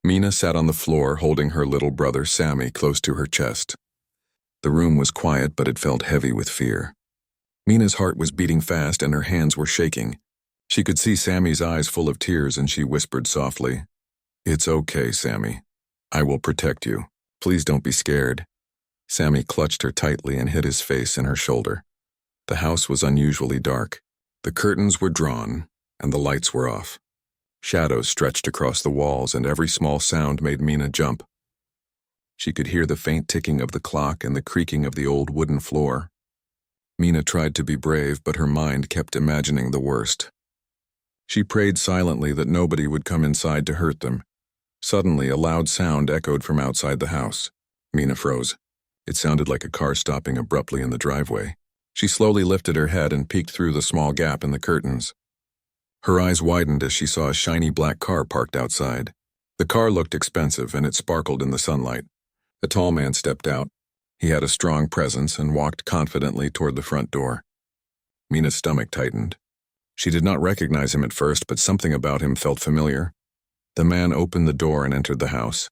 Mina sat on the floor holding her little brother Sammy close to her chest. The room was quiet, but it felt heavy with fear. Mina's heart was beating fast and her hands were shaking. She could see Sammy's eyes full of tears and she whispered softly, "It's okay, Sammy. I will protect you. Please don't be scared." Sammy clutched her tightly and hid his face in her shoulder. The house was unusually dark. The curtains were drawn and the lights were off. Shadows stretched across the walls and every small sound made Mina jump. She could hear the faint ticking of the clock and the creaking of the old wooden floor. Mina tried to be brave, but her mind kept imagining the worst. She prayed silently that nobody would come inside to hurt them. Suddenly, a loud sound echoed from outside the house. Mina froze. It sounded like a car stopping abruptly in the driveway. She slowly lifted her head and peeked through the small gap in the curtains. Her eyes widened as she saw a shiny black car parked outside. The car looked expensive and it sparkled in the sunlight. A tall man stepped out. He had a strong presence and walked confidently toward the front door. Mina's stomach tightened. She did not recognize him at first, but something about him felt familiar. The man opened the door and entered the house.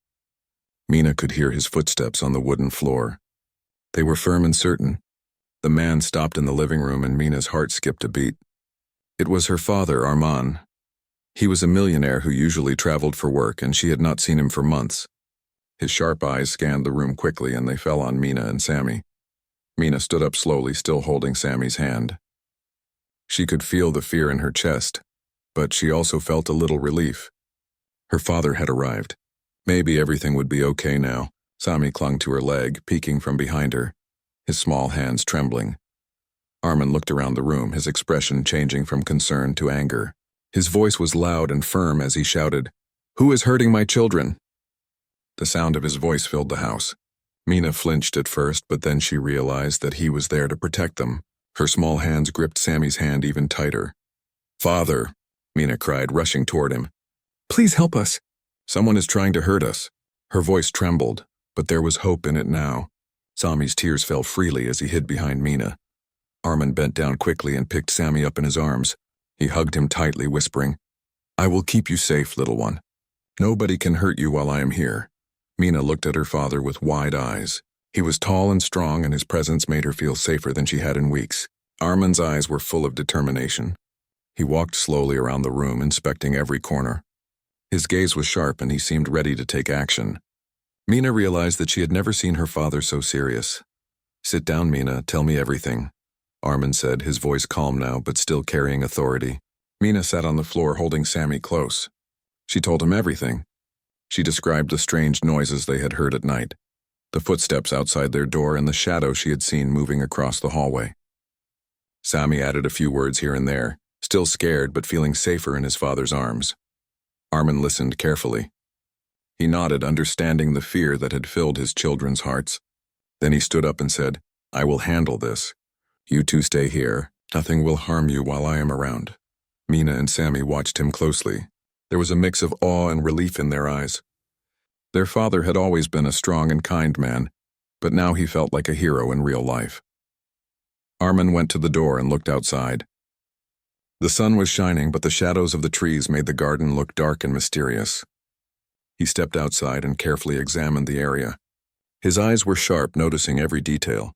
Mina could hear his footsteps on the wooden floor. They were firm and certain. The man stopped in the living room and Mina's heart skipped a beat. It was her father, Armand. He was a millionaire who usually traveled for work, and she had not seen him for months. His sharp eyes scanned the room quickly and they fell on Mina and Sammy. Mina stood up slowly, still holding Sammy's hand. She could feel the fear in her chest, but she also felt a little relief. Her father had arrived. Maybe everything would be okay now. Sammy clung to her leg, peeking from behind her, his small hands trembling. Armand looked around the room, his expression changing from concern to anger. His voice was loud and firm as he shouted, "Who is hurting my children?" The sound of his voice filled the house. Mina flinched at first, but then she realized that he was there to protect them. Her small hands gripped Sammy's hand even tighter. "Father," Mina cried, rushing toward him. "Please help us. Someone is trying to hurt us." Her voice trembled, but there was hope in it now. Sammy's tears fell freely as he hid behind Mina. Armand bent down quickly and picked Sammy up in his arms. He hugged him tightly, whispering, "I will keep you safe, little one. Nobody can hurt you while I am here." Mina looked at her father with wide eyes. He was tall and strong, and his presence made her feel safer than she had in weeks. Armand's eyes were full of determination. He walked slowly around the room, inspecting every corner. His gaze was sharp, and he seemed ready to take action. Mina realized that she had never seen her father so serious. "Sit down, Mina. Tell me everything," Armand said, his voice calm now, but still carrying authority. Mina sat on the floor holding Sammy close. She told him everything. She described the strange noises they had heard at night, the footsteps outside their door and the shadow she had seen moving across the hallway. Sammy added a few words here and there, still scared but feeling safer in his father's arms. Armand listened carefully. He nodded, understanding the fear that had filled his children's hearts. Then he stood up and said, "I will handle this. You two stay here. Nothing will harm you while I am around." Mina and Sammy watched him closely. There was a mix of awe and relief in their eyes. Their father had always been a strong and kind man, but now he felt like a hero in real life. Armand went to the door and looked outside. The sun was shining, but the shadows of the trees made the garden look dark and mysterious. He stepped outside and carefully examined the area. His eyes were sharp, noticing every detail.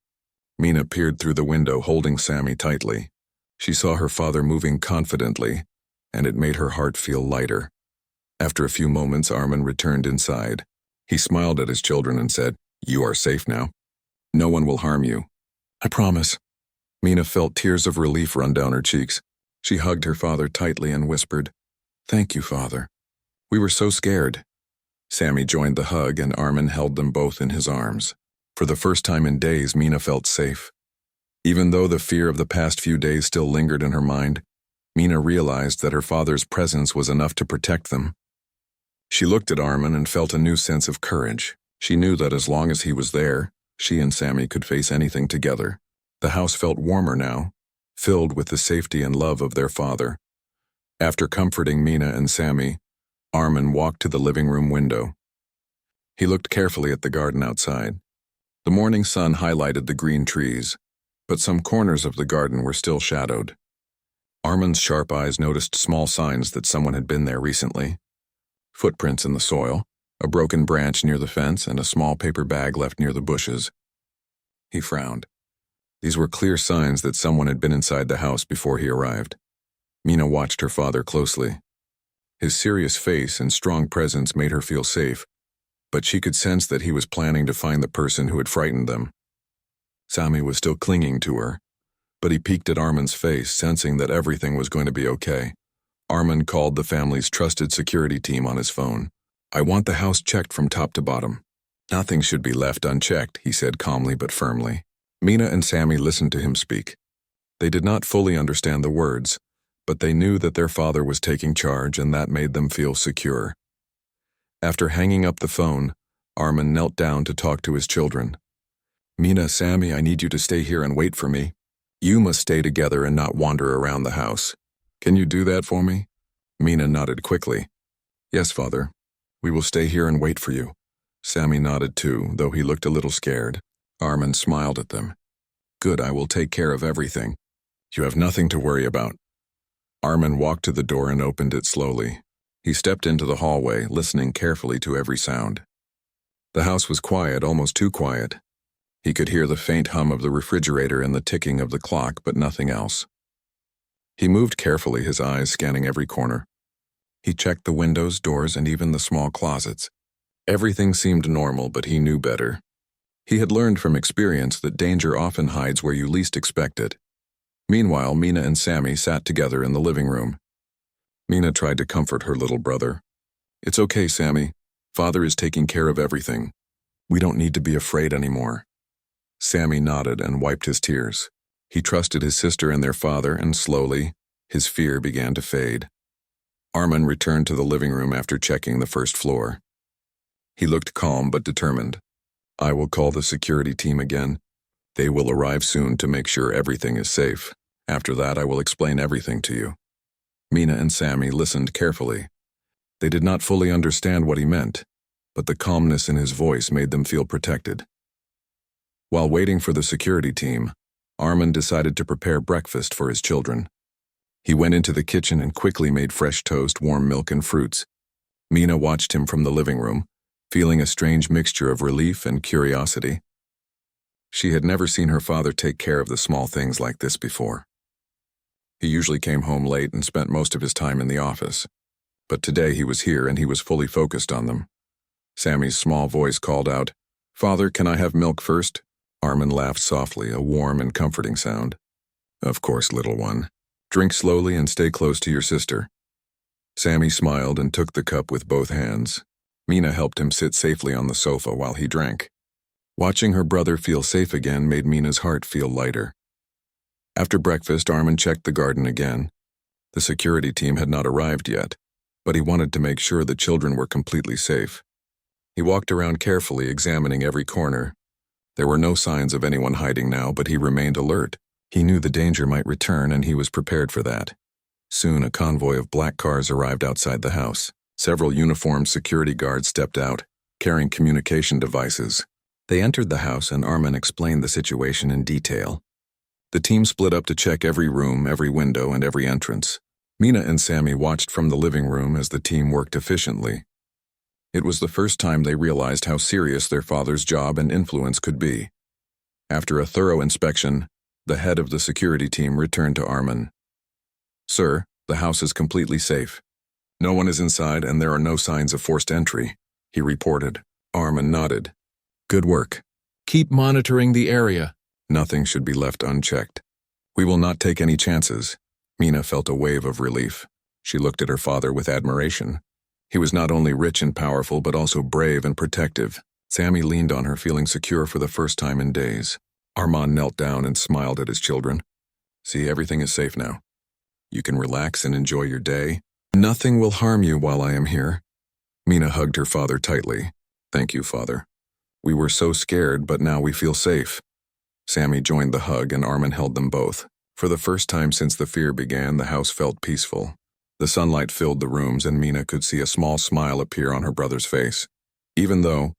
Mina peered through the window, holding Sammy tightly. She saw her father moving confidently, and it made her heart feel lighter. After a few moments, Armand returned inside. He smiled at his children and said, "You are safe now. No one will harm you." "I promise." Mina felt tears of relief run down her cheeks. She hugged her father tightly and whispered, "Thank you, Father. We were so scared." Sammy joined the hug and Armand held them both in his arms. For the first time in days, Mina felt safe. Even though the fear of the past few days still lingered in her mind, Mina realized that her father's presence was enough to protect them. She looked at Armand and felt a new sense of courage. She knew that as long as he was there, she and Sammy could face anything together. The house felt warmer now, filled with the safety and love of their father. After comforting Mina and Sammy, Armand walked to the living room window. He looked carefully at the garden outside. The morning sun highlighted the green trees, but some corners of the garden were still shadowed. Armand's sharp eyes noticed small signs that someone had been there recently. Footprints in the soil, a broken branch near the fence, and a small paper bag left near the bushes. He frowned. These were clear signs that someone had been inside the house before he arrived. Mina watched her father closely. His serious face and strong presence made her feel safe, but she could sense that he was planning to find the person who had frightened them. Sami was still clinging to her, but he peeked at Armin's face, sensing that everything was going to be okay. Armin called the family's trusted security team on his phone. "I want the house checked from top to bottom. Nothing should be left unchecked," he said calmly but firmly. Mina and Sami listened to him speak. They did not fully understand the words, but they knew that their father was taking charge, and that made them feel secure. After hanging up the phone, Armin knelt down to talk to his children. "Mina, Sami, I need you to stay here and wait for me. You must stay together and not wander around the house. Can you do that for me?" Mina nodded quickly. "Yes, father. We will stay here and wait for you." Sami nodded too, though he looked a little scared. Armin smiled at them. "Good, I will take care of everything. You have nothing to worry about." Armin walked to the door and opened it slowly. He stepped into the hallway, listening carefully to every sound. The house was quiet, almost too quiet. He could hear the faint hum of the refrigerator and the ticking of the clock, but nothing else. He moved carefully, his eyes scanning every corner. He checked the windows, doors, and even the small closets. Everything seemed normal, but he knew better. He had learned from experience that danger often hides where you least expect it. Meanwhile, Mina and Sami sat together in the living room. Mina tried to comfort her little brother. "It's okay, Sami. Father is taking care of everything. We don't need to be afraid anymore." Sami nodded and wiped his tears. He trusted his sister and their father, and slowly, his fear began to fade. Armin returned to the living room after checking the first floor. He looked calm but determined. "I will call the security team again. They will arrive soon to make sure everything is safe. After that, I will explain everything to you." Mina and Sami listened carefully. They did not fully understand what he meant, but the calmness in his voice made them feel protected. While waiting for the security team, Armin decided to prepare breakfast for his children. He went into the kitchen and quickly made fresh toast, warm milk, and fruits. Mina watched him from the living room, feeling a strange mixture of relief and curiosity. She had never seen her father take care of the small things like this before. He usually came home late and spent most of his time in the office. But today he was here and he was fully focused on them. Sami's small voice called out, "Father, can I have milk first?" Armin laughed softly, a warm and comforting sound. "Of course, little one. Drink slowly and stay close to your sister." Sami smiled and took the cup with both hands. Mina helped him sit safely on the sofa while he drank. Watching her brother feel safe again made Mina's heart feel lighter. After breakfast, Armin checked the garden again. The security team had not arrived yet, but he wanted to make sure the children were completely safe. He walked around carefully, examining every corner. There were no signs of anyone hiding now, but he remained alert. He knew the danger might return, and he was prepared for that. Soon, a convoy of black cars arrived outside the house. Several uniformed security guards stepped out, carrying communication devices. They entered the house, and Armin explained the situation in detail. The team split up to check every room, every window, and every entrance. Mina and Sami watched from the living room as the team worked efficiently. It was the first time they realized how serious their father's job and influence could be. After a thorough inspection, the head of the security team returned to Armin. "Sir, the house is completely safe. No one is inside and there are no signs of forced entry," he reported. Armin nodded. "Good work. Keep monitoring the area. Nothing should be left unchecked. We will not take any chances." Mina felt a wave of relief. She looked at her father with admiration. He was not only rich and powerful, but also brave and protective. Sami leaned on her, feeling secure for the first time in days. Armin knelt down and smiled at his children. "See, everything is safe now. You can relax and enjoy your day. Nothing will harm you while I am here." Mina hugged her father tightly. "Thank you, Father. We were so scared, but now we feel safe." Sami joined the hug and Armin held them both. For the first time since the fear began, the house felt peaceful. The sunlight filled the rooms and Mina could see a small smile appear on her brother's face. Even though,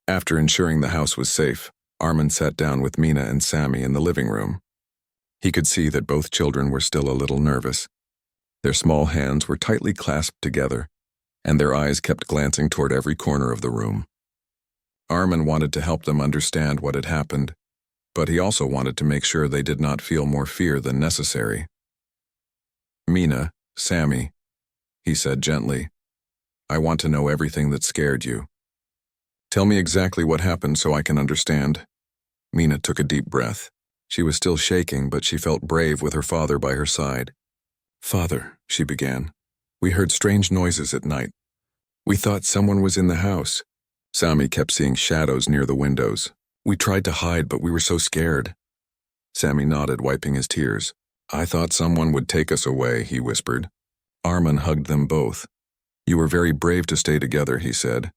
after ensuring the house was safe, Armin sat down with Mina and Sami in the living room. He could see that both children were still a little nervous. Their small hands were tightly clasped together. and their eyes kept glancing toward every corner of the room. Armin wanted to help them understand what had happened, but he also wanted to make sure they did not feel more fear than necessary. "Mina, Sammy," he said gently, "I want to know everything that scared you. Tell me exactly what happened so I can understand." Mina took a deep breath. She was still shaking, but she felt brave with her father by her side. "Father," she began, "we heard strange noises at night. We thought someone was in the house." Sammy kept seeing shadows near the windows. "We tried to hide, but we were so scared." Sammy nodded, wiping his tears. "I thought someone would take us away," he whispered. Armin hugged them both. "You were very brave to stay together," he said.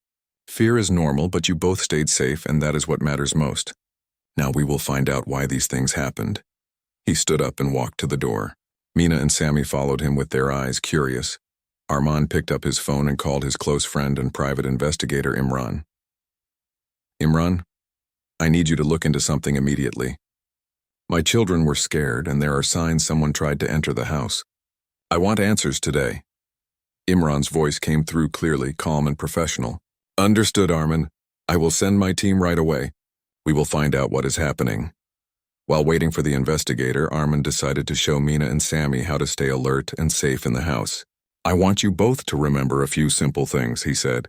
"Fear is normal, but you both stayed safe, and that is what matters most. Now we will find out why these things happened." He stood up and walked to the door. Mina and Sammy followed him with their eyes curious. Armand picked up his phone and called his close friend and private investigator Imran. "Imran, I need you to look into something immediately. My children were scared, and there are signs someone tried to enter the house. I want answers today." Imran's voice came through clearly, calm and professional. "Understood, Armin. I will send my team right away. We will find out what is happening." While waiting for the investigator, Armin decided to show Mina and Sammy how to stay alert and safe in the house. "I want you both to remember a few simple things," he said.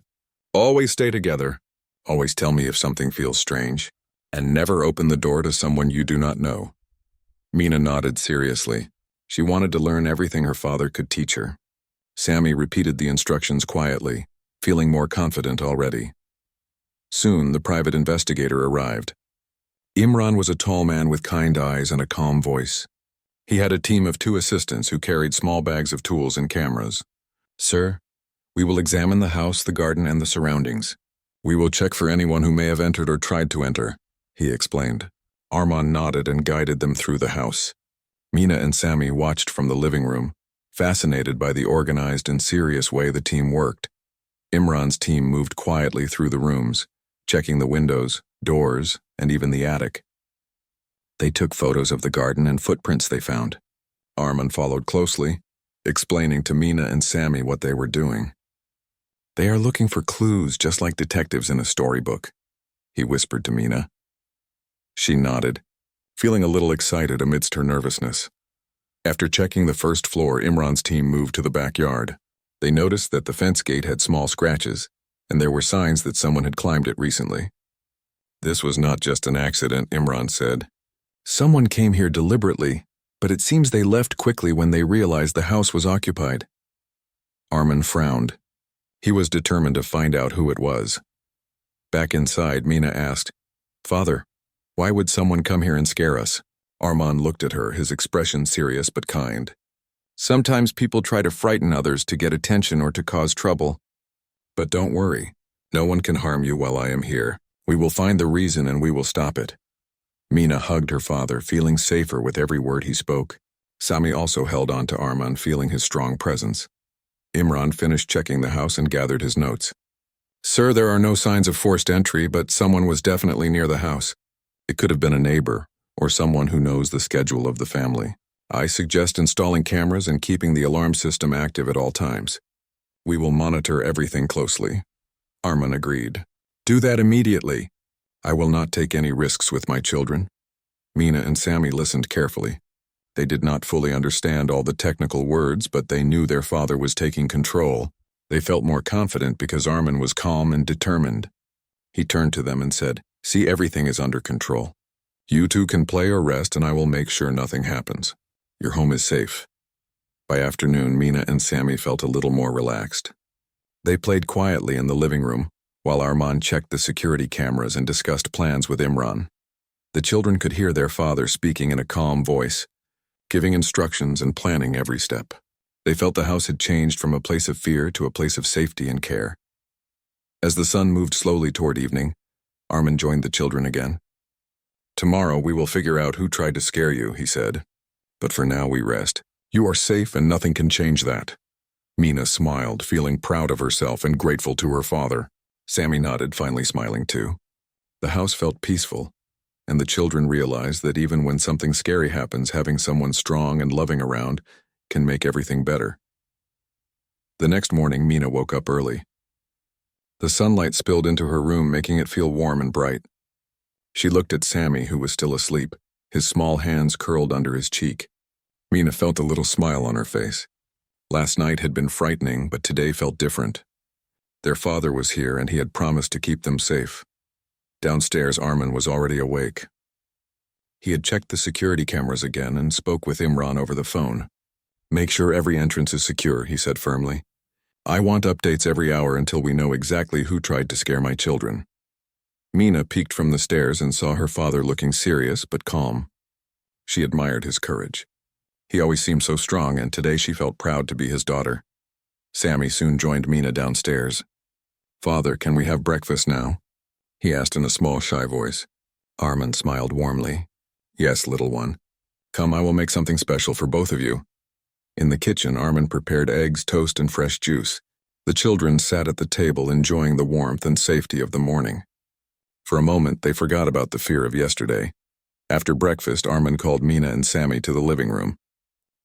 "Always stay together. Always tell me if something feels strange. And never open the door to someone you do not know." Mina nodded seriously. She wanted to learn everything her father could teach her. Sammy repeated the instructions quietly, feeling more confident already. Soon, the private investigator arrived. Imran was a tall man with kind eyes and a calm voice. He had a team of 2 assistants who carried small bags of tools and cameras. "Sir, we will examine the house, the garden, and the surroundings. We will check for anyone who may have entered or tried to enter," he explained. Armand nodded and guided them through the house. Mina and Sammy watched from the living room, fascinated by the organized and serious way the team worked. Imran's team moved quietly through the rooms, checking the windows, doors, and even the attic. They took photos of the garden and footprints they found. Armand followed closely, explaining to Mina and Sammy what they were doing. "They are looking for clues just like detectives in a storybook," he whispered to Mina. She nodded, feeling a little excited amidst her nervousness. After checking the first floor, Imran's team moved to the backyard. They noticed that the fence gate had small scratches, and there were signs that someone had climbed it recently. "This was not just an accident," Imran said. "Someone came here deliberately, but it seems they left quickly when they realized the house was occupied." Armin frowned. He was determined to find out who it was. Back inside, Mina asked, "Father, why would someone come here and scare us?" Armand looked at her, his expression serious but kind. "Sometimes people try to frighten others to get attention or to cause trouble. But don't worry, no one can harm you while I am here. We will find the reason and we will stop it." Mina hugged her father, feeling safer with every word he spoke. Sami also held on to Armand, feeling his strong presence. Imran finished checking the house and gathered his notes. "Sir, there are no signs of forced entry, but someone was definitely near the house. It could have been a neighbor, or someone who knows the schedule of the family. I suggest installing cameras and keeping the alarm system active at all times. We will monitor everything closely." Armand agreed. "Do that immediately. I will not take any risks with my children." Mina and Sammy listened carefully. They did not fully understand all the technical words, but they knew their father was taking control. They felt more confident because Armin was calm and determined. He turned to them and said, "See, everything is under control. You two can play or rest, and I will make sure nothing happens. Your home is safe." By afternoon, Mina and Sammy felt a little more relaxed. They played quietly in the living room, while Armand checked the security cameras and discussed plans with Imran. The children could hear their father speaking in a calm voice, giving instructions and planning every step. They felt the house had changed from a place of fear to a place of safety and care. As the sun moved slowly toward evening, Armin joined the children again. "Tomorrow we will figure out who tried to scare you," he said. "But for now we rest. You are safe and nothing can change that." Mina smiled, feeling proud of herself and grateful to her father. Sammy nodded, finally smiling too. The house felt peaceful, and the children realized that even when something scary happens, having someone strong and loving around can make everything better. The next morning, Mina woke up early. The sunlight spilled into her room, making it feel warm and bright. She looked at Sammy, who was still asleep, his small hands curled under his cheek. Mina felt a little smile on her face. Last night had been frightening, but today felt different. Their father was here, and he had promised to keep them safe. Downstairs, Armin was already awake. He had checked the security cameras again and spoke with Imran over the phone. "Make sure every entrance is secure," he said firmly. "I want updates every hour until we know exactly who tried to scare my children." Mina peeked from the stairs and saw her father looking serious but calm. She admired his courage. He always seemed so strong, and today she felt proud to be his daughter. Sammy soon joined Mina downstairs. "Father, can we have breakfast now?" he asked in a small, shy voice. Armin smiled warmly. "Yes, little one. Come, I will make something special for both of you." In the kitchen, Armin prepared eggs, toast, and fresh juice. The children sat at the table enjoying the warmth and safety of the morning. For a moment, they forgot about the fear of yesterday. After breakfast, Armin called Mina and Sammy to the living room.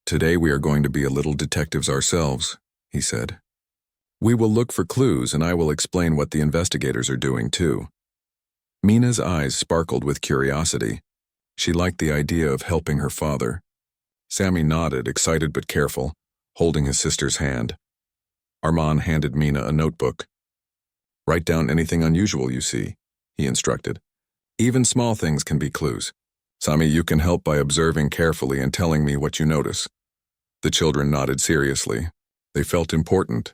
"Today we are going to be a little detectives ourselves," he said. "We will look for clues, and I will explain what the investigators are doing too." Mina's eyes sparkled with curiosity. She liked the idea of helping her father. Sammy nodded, excited but careful, holding his sister's hand. Arman handed Mina a notebook. "Write down anything unusual you see," he instructed. "Even small things can be clues. Sammy, you can help by observing carefully and telling me what you notice." The children nodded seriously. They felt important,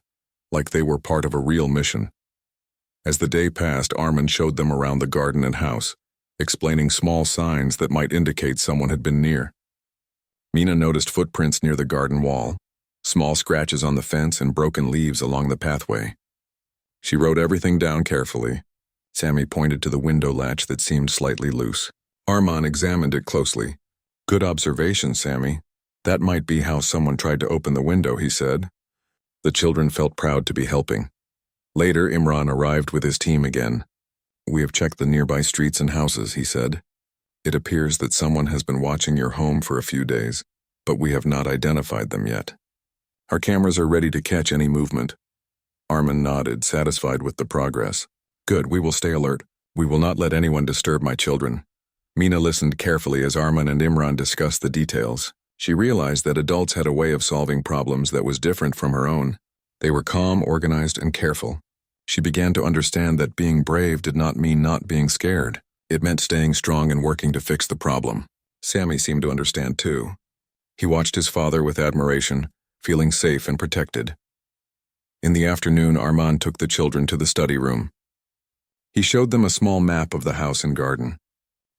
like they were part of a real mission. As the day passed, Armin showed them around the garden and house, explaining small signs that might indicate someone had been near. Mina noticed footprints near the garden wall, small scratches on the fence, and broken leaves along the pathway. She wrote everything down carefully. Sammy pointed to the window latch that seemed slightly loose. Arman examined it closely. "Good observation, Sammy. That might be how someone tried to open the window," he said. The children felt proud to be helping. Later, Imran arrived with his team again. "We have checked the nearby streets and houses," he said. "It appears that someone has been watching your home for a few days, but we have not identified them yet. Our cameras are ready to catch any movement." Armin nodded, satisfied with the progress. "Good, we will stay alert. We will not let anyone disturb my children." Mina listened carefully as Armin and Imran discussed the details. She realized that adults had a way of solving problems that was different from her own. They were calm, organized, and careful. She began to understand that being brave did not mean not being scared. It meant staying strong and working to fix the problem. Sammy seemed to understand too. He watched his father with admiration, feeling safe and protected. In the afternoon, Armand took the children to the study room. He showed them a small map of the house and garden.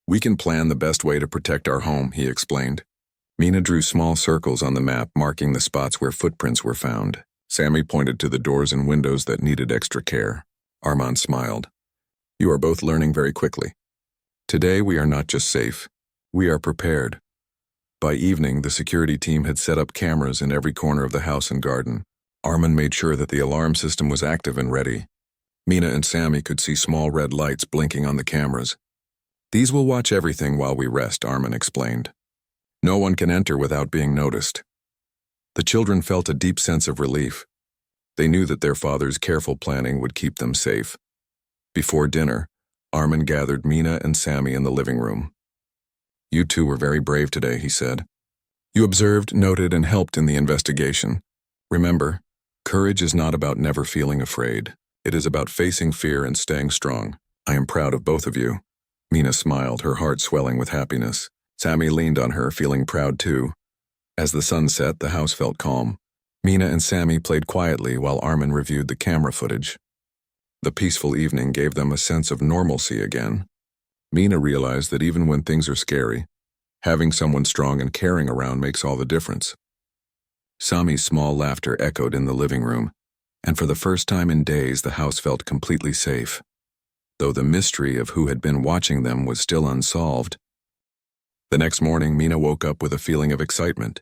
"We can plan the best way to protect our home," he explained. Mina drew small circles on the map, marking the spots where footprints were found. Sammy pointed to the doors and windows that needed extra care. Armand smiled. "You are both learning very quickly. Today we are not just safe, we are prepared." By evening, the security team had set up cameras in every corner of the house and garden. Armin made sure that the alarm system was active and ready. Mina and Sammy could see small red lights blinking on the cameras. "These will watch everything while we rest," Armin explained. "No one can enter without being noticed." The children felt a deep sense of relief. They knew that their father's careful planning would keep them safe. Before dinner, Armin gathered Mina and Sammy in the living room. "You two were very brave today," he said. "You observed, noted, and helped in the investigation. Remember, courage is not about never feeling afraid. It is about facing fear and staying strong. I am proud of both of you." Mina smiled, her heart swelling with happiness. Sammy leaned on her, feeling proud too. As the sun set, the house felt calm. Mina and Sammy played quietly while Armin reviewed the camera footage. The peaceful evening gave them a sense of normalcy again. Mina realized that even when things are scary, having someone strong and caring around makes all the difference. Sammy's small laughter echoed in the living room, and for the first time in days the house felt completely safe, though the mystery of who had been watching them was still unsolved. The next morning, Mina woke up with a feeling of excitement.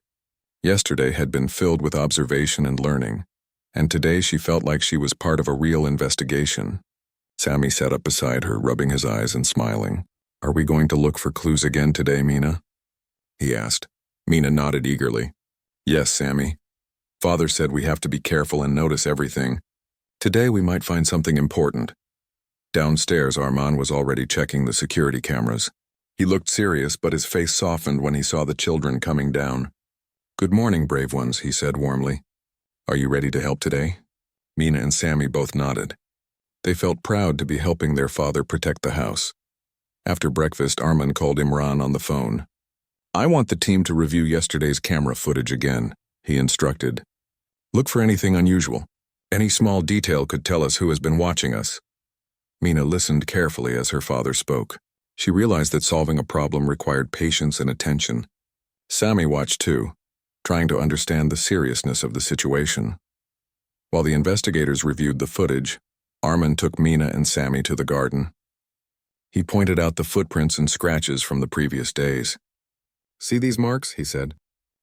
Yesterday had been filled with observation and learning, and today she felt like she was part of a real investigation. Sammy sat up beside her, rubbing his eyes and smiling. "Are we going to look for clues again today, Mina?" he asked. Mina nodded eagerly. "Yes, Sammy. Father said we have to be careful and notice everything. Today we might find something important. Downstairs, Armand was already checking the security cameras. He looked serious, but his face softened when he saw the children coming down. "Good morning, brave ones," he said warmly. "Are you ready to help today?" Mina and Sammy both nodded. They felt proud to be helping their father protect the house. After breakfast, Armand called Imran on the phone. "I want the team to review yesterday's camera footage again," he instructed. "Look for anything unusual. Any small detail could tell us who has been watching us." Mina listened carefully as her father spoke. She realized that solving a problem required patience and attention. Sammy watched too, trying to understand the seriousness of the situation. While the investigators reviewed the footage, Armand took Mina and Sammy to the garden. He pointed out the footprints and scratches from the previous days. "See these marks?" he said.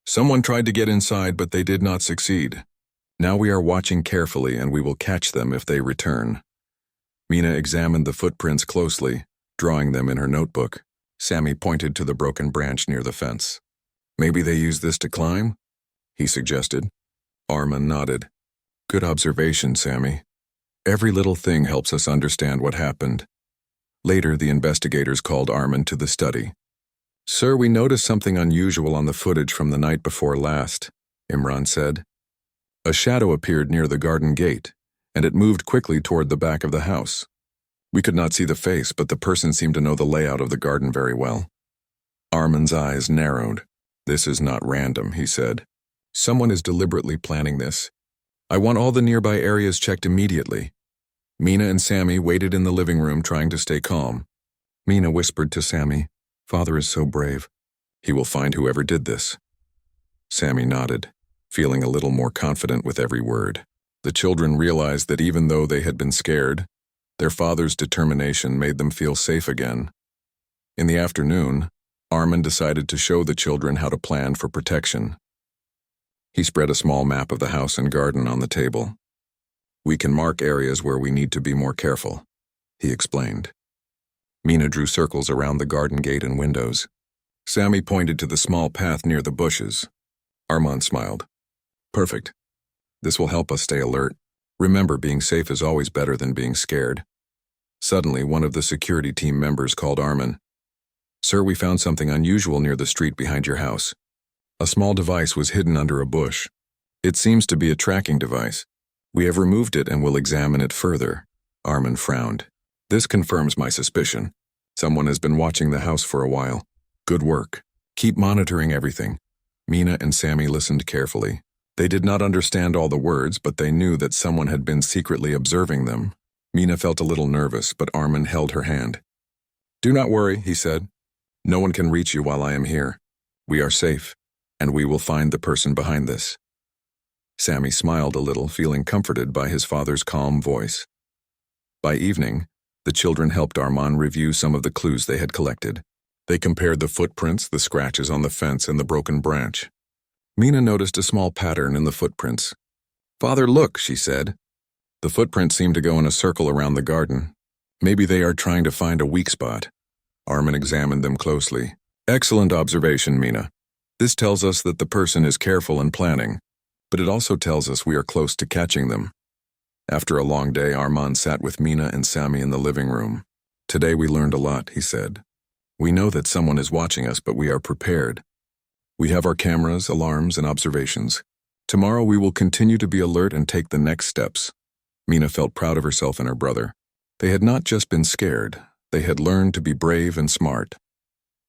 "Someone tried to get inside, but they did not succeed. Now we are watching carefully, and we will catch them if they return." Mina examined the footprints closely, drawing them in her notebook. Sammy pointed to the broken branch near the fence. "Maybe they used this to climb?" he suggested. Armand nodded. "Good observation, Sammy. Every little thing helps us understand what happened." Later, the investigators called Armand to the study. "Sir, we noticed something unusual on the footage from the night before last," Imran said. "A shadow appeared near the garden gate, and it moved quickly toward the back of the house. We could not see the face, but the person seemed to know the layout of the garden very well." Armand's eyes narrowed. "This is not random," he said. "Someone is deliberately planning this. I want all the nearby areas checked immediately." Mina and Sammy waited in the living room trying to stay calm. Mina whispered to Sammy, "Father is so brave. He will find whoever did this." Sammy nodded, feeling a little more confident with every word. The children realized that even though they had been scared, their father's determination made them feel safe again. In the afternoon, Armand decided to show the children how to plan for protection. He spread a small map of the house and garden on the table. "We can mark areas where we need to be more careful," he explained. Mina drew circles around the garden gate and windows. Sammy pointed to the small path near the bushes. Armand smiled. "Perfect. This will help us stay alert. Remember, being safe is always better than being scared." Suddenly, one of the security team members called Armand. "Sir, we found something unusual near the street behind your house. A small device was hidden under a bush. It seems to be a tracking device. We have removed it and will examine it further." Armand frowned. "This confirms my suspicion. Someone has been watching the house for a while. Good work. Keep monitoring everything." Mina and Sammy listened carefully. They did not understand all the words, but they knew that someone had been secretly observing them. Mina felt a little nervous, but Armand held her hand. "Do not worry," he said. "No one can reach you while I am here. We are safe, and we will find the person behind this." Sammy smiled a little, feeling comforted by his father's calm voice. By evening, the children helped Armand review some of the clues they had collected. They compared the footprints, the scratches on the fence, and the broken branch. Mina noticed a small pattern in the footprints. "Father, look," she said. The footprints seemed to go in a circle around the garden. "Maybe they are trying to find a weak spot." Armand examined them closely. "Excellent observation, Mina. This tells us that the person is careful and planning, but it also tells us we are close to catching them." After a long day, Armand sat with Mina and Sammy in the living room. "Today we learned a lot," he said. "We know that someone is watching us, but we are prepared. We have our cameras, alarms, and observations. Tomorrow we will continue to be alert and take the next steps." Mina felt proud of herself and her brother. They had not just been scared, they had learned to be brave and smart.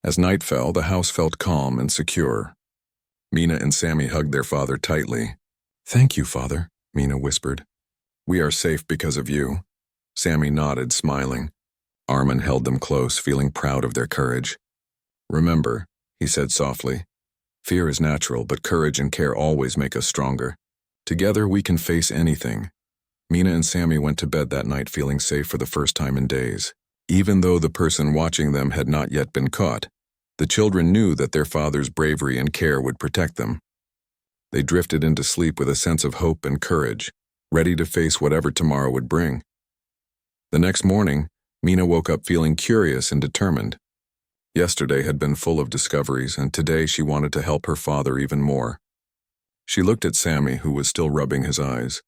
As night fell, the house felt calm and secure. Mina and Sammy hugged their father tightly. "Thank you, Father," Mina whispered. "We are safe because of you." Sammy nodded, smiling. Armand held them close, feeling proud of their courage. "Remember," he said softly, "fear is natural, but courage and care always make us stronger. Together we can face anything." Mina and Sammy went to bed that night feeling safe for the first time in days. Even though the person watching them had not yet been caught, the children knew that their father's bravery and care would protect them. They drifted into sleep with a sense of hope and courage, ready to face whatever tomorrow would bring. The next morning, Mina woke up feeling curious and determined. Yesterday had been full of discoveries, and today she wanted to help her father even more. She looked at Sammy, who was still rubbing his eyes.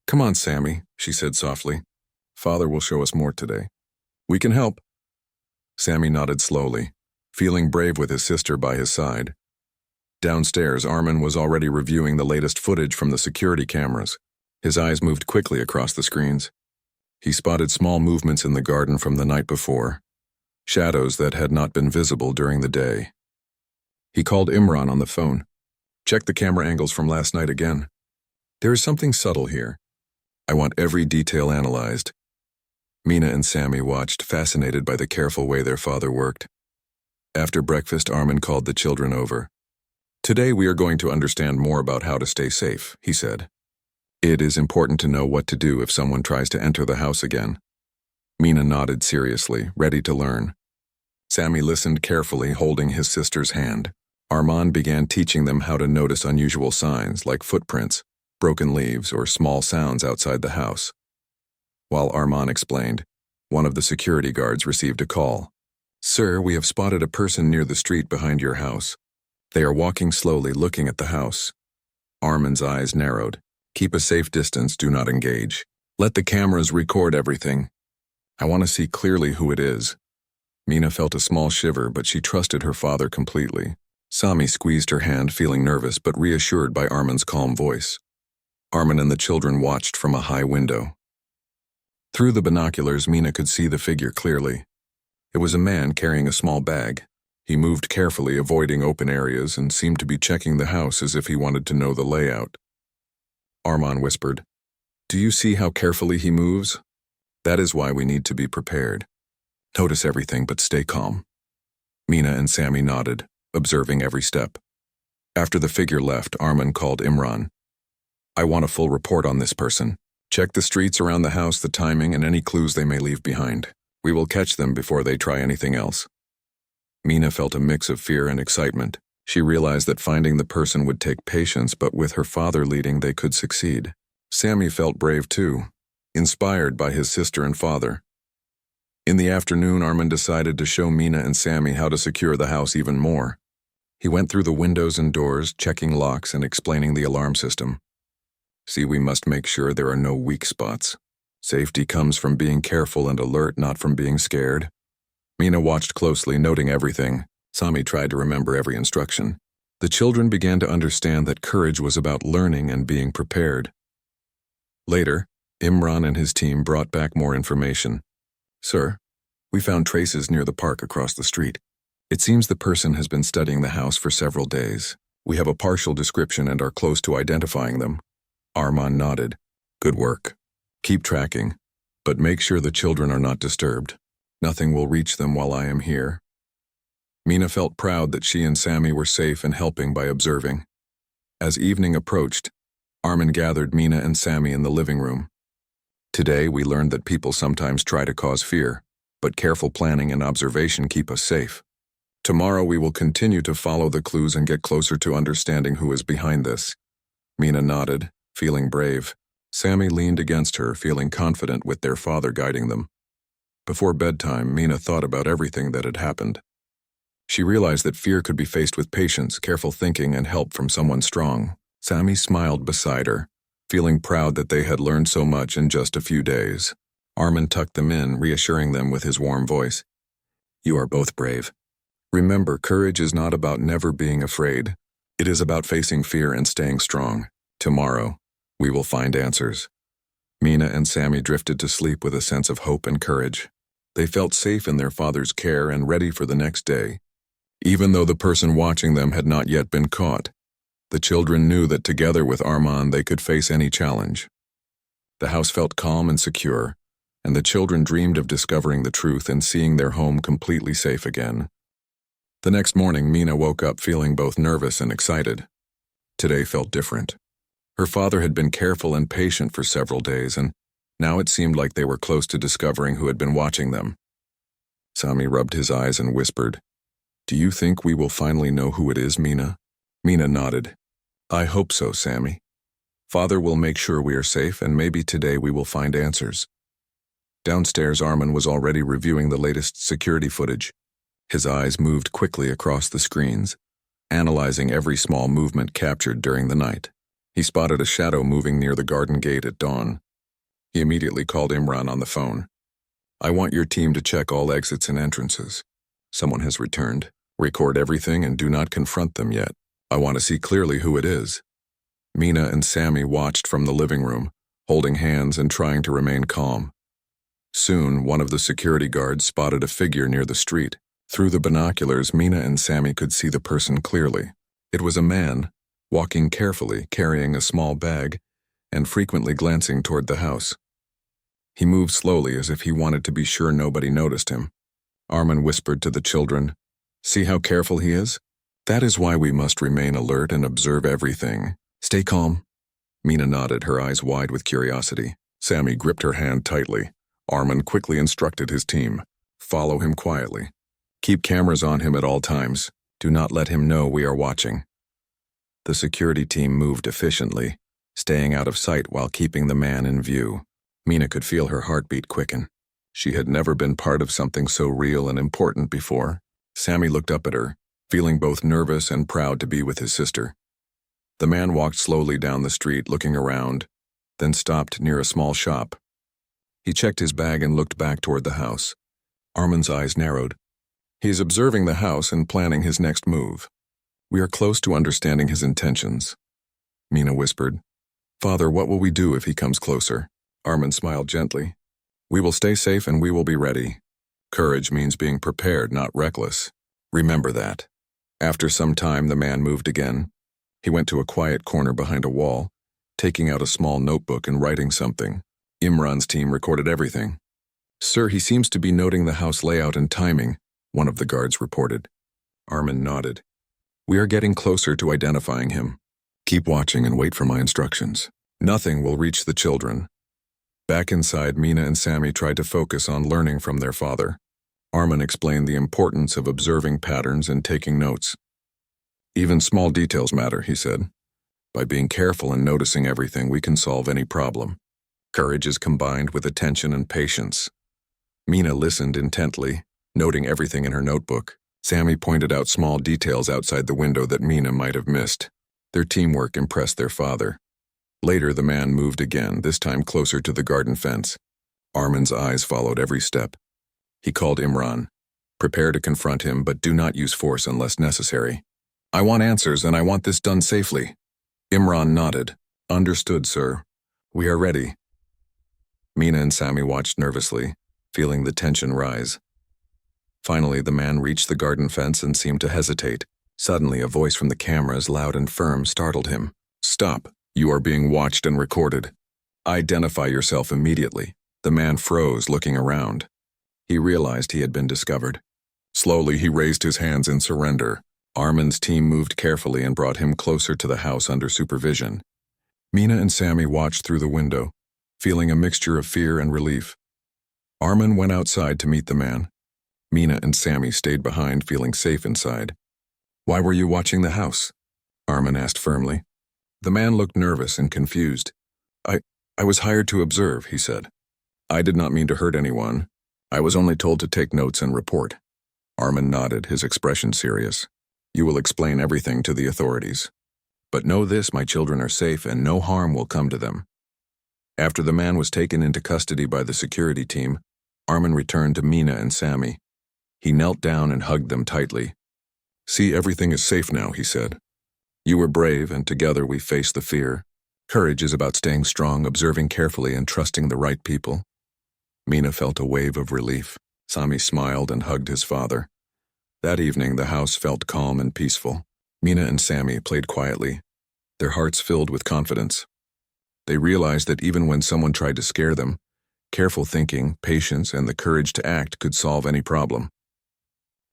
"Come on, Sammy," she said softly. "Father will show us more today. We can help." Sammy nodded slowly, feeling brave with his sister by his side. Downstairs, Armin was already reviewing the latest footage from the security cameras. His eyes moved quickly across the screens. He spotted small movements in the garden from the night before, shadows that had not been visible during the day. He called Imran on the phone. "Check the camera angles from last night again. There is something subtle here. I want every detail analyzed." Mina and Sammy watched, fascinated by the careful way their father worked. After breakfast, Armin called the children over. "Today we are going to understand more about how to stay safe," he said. "It is important to know what to do if someone tries to enter the house again." Mina nodded seriously, ready to learn. Sammy listened carefully, holding his sister's hand. Armand began teaching them how to notice unusual signs like footprints, broken leaves, or small sounds outside the house. While Armand explained, one of the security guards received a call. "Sir, we have spotted a person near the street behind your house. They are walking slowly, looking at the house." Armand's eyes narrowed. "Keep a safe distance, do not engage. Let the cameras record everything. I want to see clearly who it is." Mina felt a small shiver, but she trusted her father completely. Sami squeezed her hand, feeling nervous but reassured by Armin's calm voice. Armin and the children watched from a high window. Through the binoculars, Mina could see the figure clearly. It was a man carrying a small bag. He moved carefully, avoiding open areas, and seemed to be checking the house as if he wanted to know the layout. Armand whispered, "Do you see how carefully he moves? That is why we need to be prepared. Notice everything, but stay calm." Mina and Sammy nodded, observing every step. After the figure left, Armin called Imran. "I want a full report on this person. Check the streets around the house, the timing, and any clues they may leave behind. We will catch them before they try anything else." Mina felt a mix of fear and excitement. She realized that finding the person would take patience, but with her father leading, they could succeed. Sammy felt brave too, inspired by his sister and father. In the afternoon, Armin decided to show Mina and Sammy how to secure the house even more. He went through the windows and doors, checking locks and explaining the alarm system. "See, we must make sure there are no weak spots. Safety comes from being careful and alert, not from being scared." Mina watched closely, noting everything. Sami tried to remember every instruction. The children began to understand that courage was about learning and being prepared. Later, Imran and his team brought back more information. "Sir, we found traces near the park across the street. It seems the person has been studying the house for several days. We have a partial description and are close to identifying them." Armand nodded. "Good work. Keep tracking, but make sure the children are not disturbed. Nothing will reach them while I am here." Mina felt proud that she and Sammy were safe and helping by observing. As evening approached, Armin gathered Mina and Sammy in the living room. "Today we learned that people sometimes try to cause fear, but careful planning and observation keep us safe. Tomorrow we will continue to follow the clues and get closer to understanding who is behind this." Mina nodded, feeling brave. Sammy leaned against her, feeling confident with their father guiding them. Before bedtime, Mina thought about everything that had happened. She realized that fear could be faced with patience, careful thinking, and help from someone strong. Sammy smiled beside her, feeling proud that they had learned so much in just a few days. Armin tucked them in, reassuring them with his warm voice. "You are both brave. Remember, courage is not about never being afraid. It is about facing fear and staying strong. Tomorrow, we will find answers." Mina and Sammy drifted to sleep with a sense of hope and courage. They felt safe in their father's care and ready for the next day. Even though the person watching them had not yet been caught, the children knew that together with Armand they could face any challenge. The house felt calm and secure, and the children dreamed of discovering the truth and seeing their home completely safe again. The next morning, Mina woke up feeling both nervous and excited. Today felt different. Her father had been careful and patient for several days, and now it seemed like they were close to discovering who had been watching them. Sami rubbed his eyes and whispered, "Do you think we will finally know who it is, Mina?" Mina nodded. "I hope so, Sammy. Father will make sure we are safe, and maybe today we will find answers." Downstairs, Armin was already reviewing the latest security footage. His eyes moved quickly across the screens. analyzing every small movement captured during the night. He spotted a shadow moving near the garden gate at dawn. He immediately called Imran on the phone. "I want your team to check all exits and entrances. Someone has returned. Record everything and do not confront them yet. I want to see clearly who it is." Mina and Sammy watched from the living room, holding hands and trying to remain calm. Soon, one of the security guards spotted a figure near the street. Through the binoculars, Mina and Sammy could see the person clearly. It was a man, walking carefully, carrying a small bag, and frequently glancing toward the house. He moved slowly as if he wanted to be sure nobody noticed him. Armin whispered to the children, "See how careful he is? That is why we must remain alert and observe everything. Stay calm." Mina nodded, her eyes wide with curiosity. Sammy gripped her hand tightly. Armin quickly instructed his team, "Follow him quietly. Keep cameras on him at all times. Do not let him know we are watching." The security team moved efficiently, staying out of sight while keeping the man in view. Mina could feel her heartbeat quicken. She had never been part of something so real and important before. Sammy looked up at her, feeling both nervous and proud to be with his sister. The man walked slowly down the street, looking around, then stopped near a small shop. He checked his bag and looked back toward the house. Armin's eyes narrowed. He is observing the house and planning his next move. We are close to understanding his intentions. Mina whispered, "Father, what will we do if he comes closer?" Armin smiled gently. "We will stay safe and we will be ready. Courage means being prepared, not reckless. Remember that." After some time, the man moved again. He went to a quiet corner behind a wall, taking out a small notebook and writing something. Imran's team recorded everything. "Sir, he seems to be noting the house layout and timing," one of the guards reported. Armin nodded. "We are getting closer to identifying him. Keep watching and wait for my instructions. Nothing will reach the children." Back inside, Mina and Sammy tried to focus on learning from their father. Armin explained the importance of observing patterns and taking notes. "Even small details matter," he said. "By being careful and noticing everything, we can solve any problem. Courage is combined with attention and patience." Mina listened intently, noting everything in her notebook. Sammy pointed out small details outside the window that Mina might have missed. Their teamwork impressed their father. Later, the man moved again, this time closer to the garden fence. Armin's eyes followed every step. He called Imran. "Prepare to confront him, but do not use force unless necessary. I want answers, and I want this done safely." Imran nodded. "Understood, sir. We are ready." Mina and Sammy watched nervously, feeling the tension rise. Finally, the man reached the garden fence and seemed to hesitate. Suddenly, a voice from the cameras, loud and firm, startled him. "Stop. You are being watched and recorded. Identify yourself immediately." The man froze, looking around. He realized he had been discovered. Slowly, he raised his hands in surrender. Armin's team moved carefully and brought him closer to the house under supervision. Mina and Sammy watched through the window, feeling a mixture of fear and relief. Armin went outside to meet the man. Mina and Sammy stayed behind, feeling safe inside. "Why were you watching the house?" Armin asked firmly. The man looked nervous and confused. I was hired to observe," he said. "I did not mean to hurt anyone. I was only told to take notes and report." Armin nodded, his expression serious. "You will explain everything to the authorities. But know this, my children are safe and no harm will come to them." After the man was taken into custody by the security team, Armin returned to Mina and Sammy. He knelt down and hugged them tightly. "See, everything is safe now," he said. "You were brave, and together we faced the fear. Courage is about staying strong, observing carefully, and trusting the right people." Mina felt a wave of relief. Sammy smiled and hugged his father. That evening, the house felt calm and peaceful. Mina and Sammy played quietly, their hearts filled with confidence. They realized that even when someone tried to scare them, careful thinking, patience, and the courage to act could solve any problem.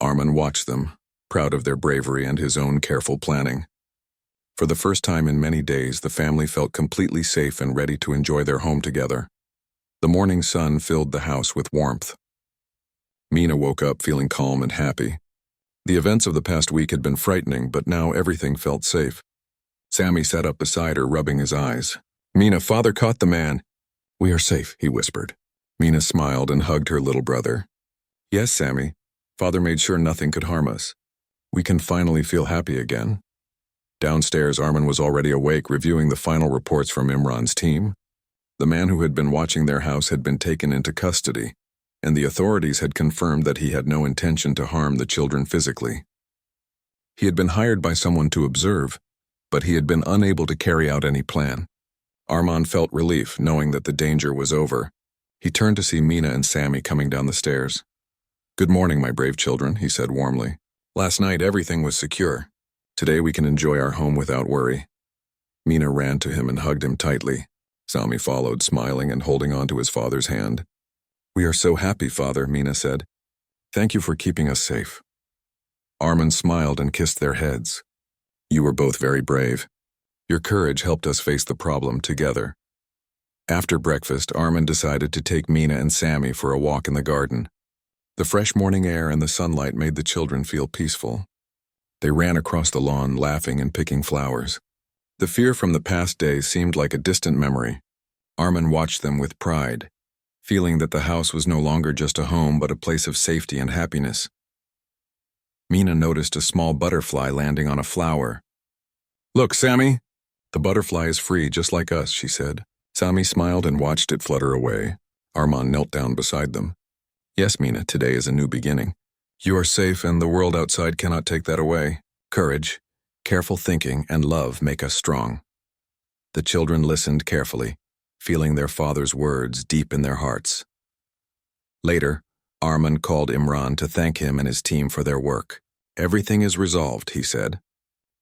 Armin watched them, proud of their bravery and his own careful planning. For the first time in many days, the family felt completely safe and ready to enjoy their home together. The morning sun filled the house with warmth. Mina woke up feeling calm and happy. The events of the past week had been frightening, but now everything felt safe. Sammy sat up beside her, rubbing his eyes. "Mina, father caught the man." "We are safe," he whispered. Mina smiled and hugged her little brother. "Yes, Sammy. Father made sure nothing could harm us." We can finally feel happy again. Downstairs, Armin was already awake, reviewing the final reports from Imran's team. The man who had been watching their house had been taken into custody, and the authorities had confirmed that he had no intention to harm the children physically. He had been hired by someone to observe, but he had been unable to carry out any plan. Armin felt relief, knowing that the danger was over. He turned to see Mina and Sammy coming down the stairs. "Good morning, my brave children," he said warmly. "Last night everything was secure. Today we can enjoy our home without worry." Mina ran to him and hugged him tightly. Sammy followed, smiling and holding on to his father's hand. "We are so happy, Father," Mina said. "Thank you for keeping us safe." Armin smiled and kissed their heads. "You were both very brave. Your courage helped us face the problem together." After breakfast, Armin decided to take Mina and Sammy for a walk in the garden. The fresh morning air and the sunlight made the children feel peaceful. They ran across the lawn, laughing and picking flowers. The fear from the past days seemed like a distant memory. Armin watched them with pride, feeling that the house was no longer just a home but a place of safety and happiness. Mina noticed a small butterfly landing on a flower. "Look, Sammy! The butterfly is free, just like us," she said. Sammy smiled and watched it flutter away. Armin knelt down beside them. "Yes, Mina, today is a new beginning. You are safe and the world outside cannot take that away. Courage, careful thinking, and love make us strong." The children listened carefully, feeling their father's words deep in their hearts. Later, Armin called Imran to thank him and his team for their work. "Everything is resolved," he said.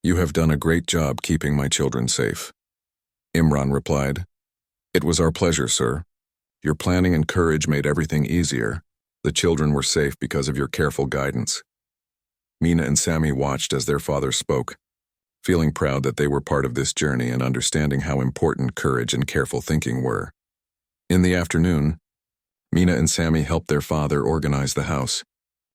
"You have done a great job keeping my children safe." Imran replied, "It was our pleasure, sir. Your planning and courage made everything easier. The children were safe because of your careful guidance." Mina and Sammy watched as their father spoke, feeling proud that they were part of this journey and understanding how important courage and careful thinking were. In the afternoon, Mina and Sammy helped their father organize the house.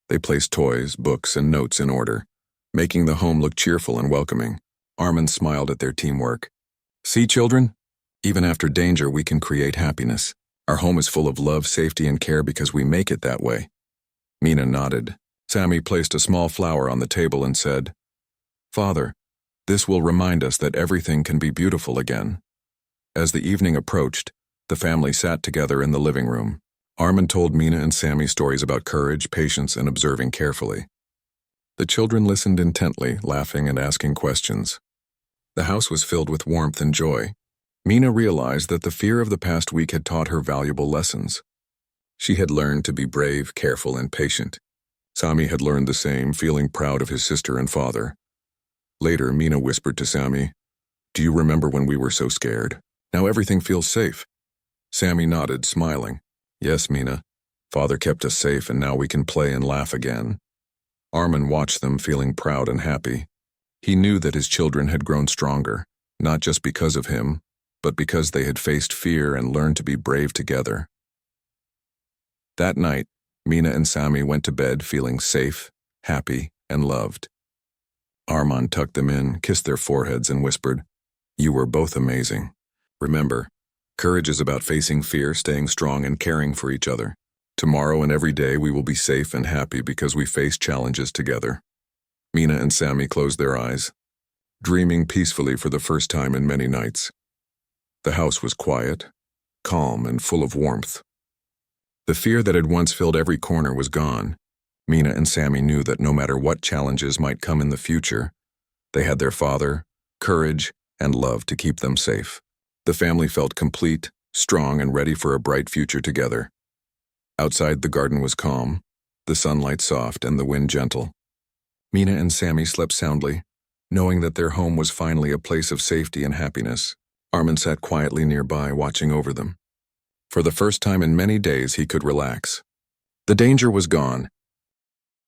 They placed toys, books, and notes in order, making the home look cheerful and welcoming. Armin smiled at their teamwork. "See, children? Even after danger, we can create happiness. Our home is full of love, safety, and care because we make it that way." Mina nodded. Sammy placed a small flower on the table and said, "Father, this will remind us that everything can be beautiful again." As the evening approached, the family sat together in the living room. Armin told Mina and Sammy stories about courage, patience, and observing carefully. The children listened intently, laughing and asking questions. The house was filled with warmth and joy. Mina realized that the fear of the past week had taught her valuable lessons. She had learned to be brave, careful, and patient. Sammy had learned the same, feeling proud of his sister and father. Later, Mina whispered to Sammy, "Do you remember when we were so scared? Now everything feels safe." Sammy nodded, smiling. "Yes, Mina. Father kept us safe and now we can play and laugh again." Armin watched them, feeling proud and happy. He knew that his children had grown stronger, not just because of him, but because they had faced fear and learned to be brave together. That night, Mina and Sammy went to bed feeling safe, happy, and loved. Armin tucked them in, kissed their foreheads, and whispered, "You were both amazing. Remember, courage is about facing fear, staying strong, and caring for each other. Tomorrow and every day we will be safe and happy because we face challenges together." Mina and Sammy closed their eyes, dreaming peacefully for the first time in many nights. The house was quiet, calm, and full of warmth. The fear that had once filled every corner was gone. Mina and Sammy knew that no matter what challenges might come in the future, they had their father, courage, and love to keep them safe. The family felt complete, strong, and ready for a bright future together. Outside, the garden was calm, the sunlight soft, and the wind gentle. Mina and Sammy slept soundly, knowing that their home was finally a place of safety and happiness. Armin sat quietly nearby, watching over them. For the first time in many days, he could relax. The danger was gone,